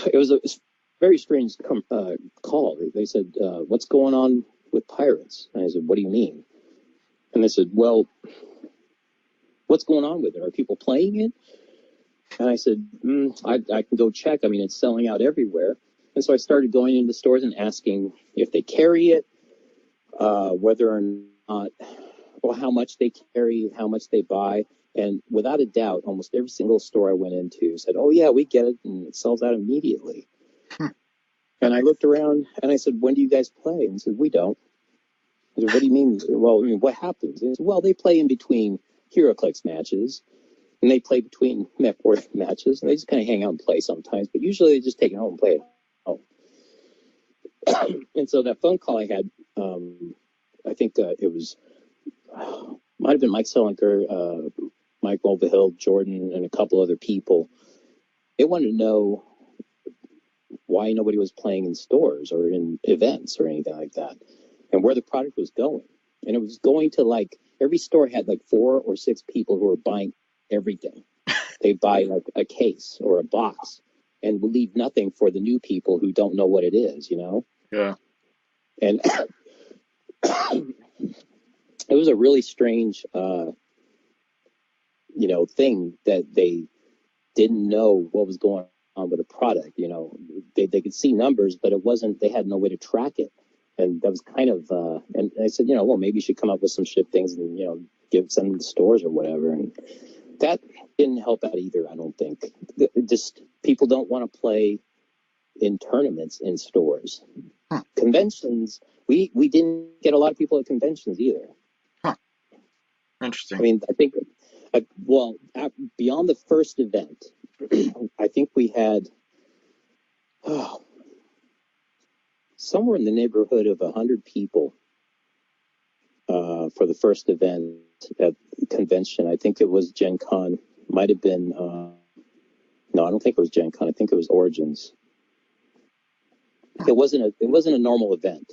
it was a very strange call. They said, "What's going on with Pirates?" And I said, "What do you mean?" And they said, "Well, what's going on with it? Are people playing it?" And I said, I can go check. I mean, it's selling out everywhere. And so I started going into stores and asking if they carry it, whether or not, or how much they carry, how much they buy. And without a doubt, almost every single store I went into said, "Oh, yeah, we get it," and it sells out immediately. And I looked around and I said, "When do you guys play?" And he said, "We don't." I said, "What do you mean?" "Well, I mean, what happens?" And he said, "Well, they play in between HeroClix matches, and they play between Network matches, and they just kind of hang out and play sometimes, but usually they just take it home and play it home." And so that phone call I had, I think it was, might have been Mike Selinker, Mike Mulvihill, Jordan, and a couple other people. They wanted to know why nobody was playing in stores or in events or anything like that, and where the product was going. And it was going to, like, every store had like 4 or 6 people who were buying everything. They'd buy like a case or a box and would leave nothing for the new people who don't know what it is, you know? Yeah. And it was a really strange, thing that they didn't know what was going on with the product. You know, they could see numbers, but it wasn't, they had no way to track it. And that was kind of, and I said, well, maybe you should come up with some ship things and, give some to the stores or whatever. And that didn't help out either, I don't think. Just people don't want to play in tournaments in stores. Huh. Conventions, we didn't get a lot of people at conventions either. Huh. Interesting. I mean, I think, beyond the first event, I think we had somewhere in the neighborhood of 100 people for the first event at the convention. I think it was Gen Con. Might have been, no, I don't think it was Gen Con. I think it was Origins. It wasn't a normal event.